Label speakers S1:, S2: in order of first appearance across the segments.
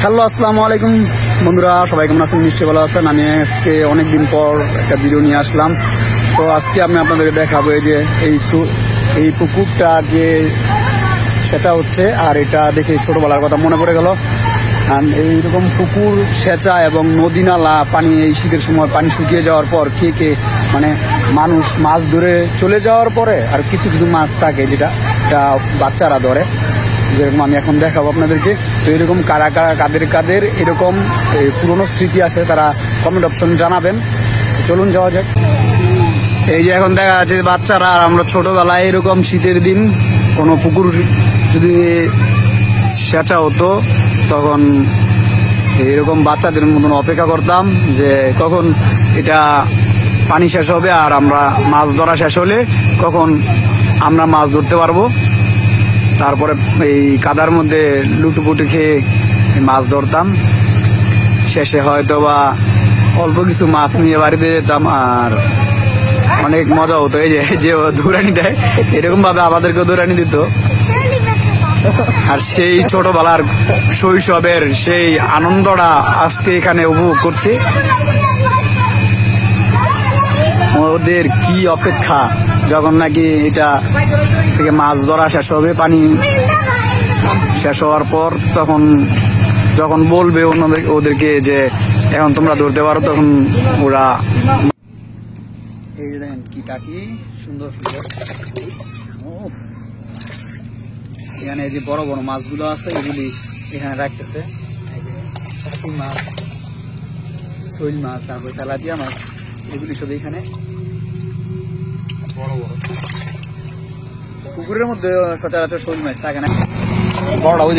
S1: Hello, আসসালামু আলাইকুম বন্ধুরা, সবাই কেমন আছেন? নিশ্চয়ই ভালো আছেন। আমি আজকে অনেকদিন পর একটা ভিডিও নিয়ে আসলাম। তো আজকে আমি আপনাদেরকে দেখাবো যে এই পুকুরটাকে সেচা হচ্ছে, আর এটা দেখে ছোটবেলার কথা মনে পড়ে গেল। এইরকম পুকুর সেচা এবং নদী নালা পানি এই শীতের সময় পানি শুকিয়ে যাওয়ার পর কে মানে মানুষ মাছ ধরে চলে যাওয়ার পরে আর কিছু কিছু মাছ থাকে যেটা বাচ্চারা ধরে, যেরকম আমি এখন দেখাবো আপনাদেরকে। তো এরকম কাদের এরকম পুরনো স্মৃতি আছে তারা কমেন্ট অপশন জানাবেন। চলুন যাওয়া যাক। এই যে এখন দেখা যাচ্ছে বাচ্চারা আর আমরা ছোটবেলায় এরকম শীতের দিন কোনো পুকুর যদি সেচা হতো তখন এরকম বাচ্চাদের মতন অপেক্ষা করতাম যে কখন এটা পানি শেষ হবে আর আমরা মাছ ধরা শেষ হলে কখন আমরা মাছ ধরতে পারবো। তারপরে এই কাদার মধ্যে লুটুপুটু খেয়ে মাছ ধরতাম। শেষে হয়তো বা অল্প কিছু মাছ নিয়ে বাড়িতে যেতাম আর অনেক মজা হতো। এই যে দৌড়ানি দেয় এরকম ভাবে আমাদেরকেও দৌড়ানি দিত। আর সেই ছোটবেলার শৈশবের সেই আনন্দটা আজকে এখানে উপভোগ করছি। ওদের কি অপেক্ষা যখন নাকি এটা থেকে মাছ ধরা শেষ হবে, পানি শেষ হওয়ার পর তখন যখন বলবে ওদেরকে যে এখন তোমরা ধরতে পারো, তখন ওরা এই যে দেখেন কি টাকি সুন্দর সুন্দর। এখানে যে বড় বড় মাছগুলো আছে এগুলি এখানে রাখতেছে। এই যে টাকি মাছ, শৈল মাছ, তারপর তেলাপিয়া মাছ, এগুলি সব এখানে বড় বড়। পুকুরের মধ্যে সচরাচর শৈল মাছ থাকে না, বড়টা ওই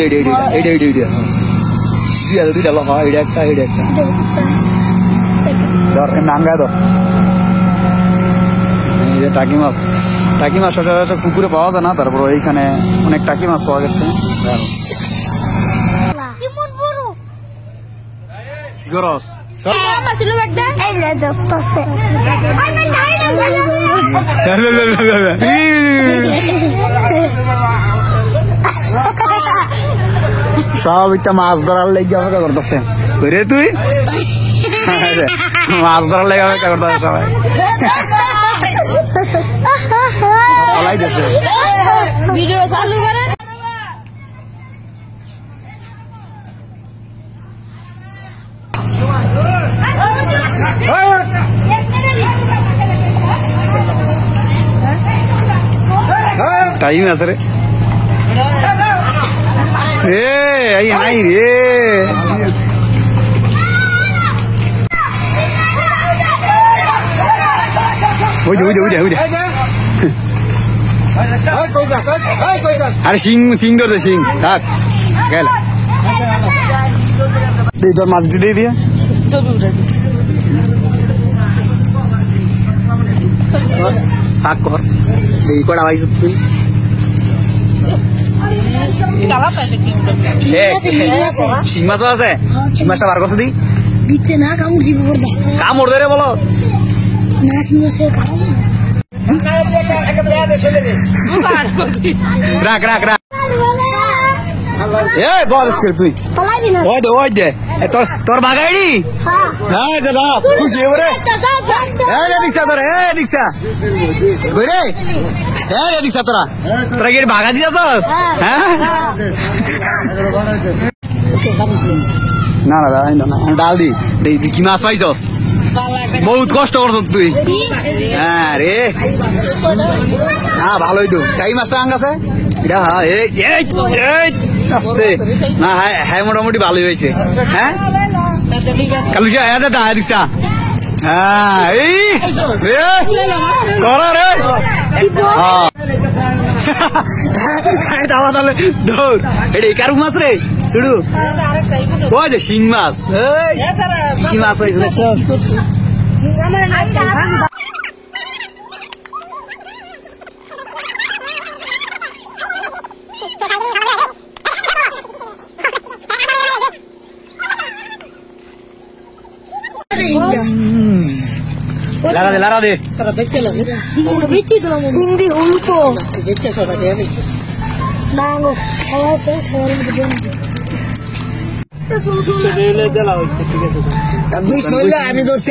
S1: দুইটা লফা, এটা একটা ধর নাঙ্গায় ধর। এই যে টাকি মাছ সচরাচর পুকুরে পাওয়া যায় না, তারপর এইখানে অনেক টাকি মাছ পাওয়া গেছে। কি করস? সব একটা মাছ ধরার লেগে অপেক্ষা করতেছে। তুই মাছ ধরার লেগে অপেক্ষা করতেছে সবাই। ভিডিও চালু করে টাইম আছে রে নাই রে। আরে সিং ধরতে সিং থাক গেল তোর মাছ দিয়ে দিয়ে থাক কর এই কটা ভাই তুই শিং মাছও আছে। শিং মাছটা বার করছে দি কামড় ধরে বলো রাখ রাখ রাখ। তুই ওই দে তোর বাগাইনি খুশি দীক্ষা তোর দীক্ষা দীক্ষা তোরা তোরা কি ভাগা দিয়েছ? হ্যাঁ না না ডাল দি কি মাছ পাইছস? বহুত কষ্ট করছ তুই। হ্যাঁ রে হ্যাঁ ভালোই তো টাই মাছটা আঙ্গ আছে এটা। না হ্যাঁ মোটামুটি ভালোই হয়েছে। হ্যাঁ কালু দাদা দিছা হ্যাঁ এই করা রে তাহলে দৌড়। এটা কারু মাছ রে শুরু ওই যে শিং মাছ। কি মাছ হয়েছে লারা দে হিন্দি উল্টো
S2: দুই শৈল আমি ধরছি।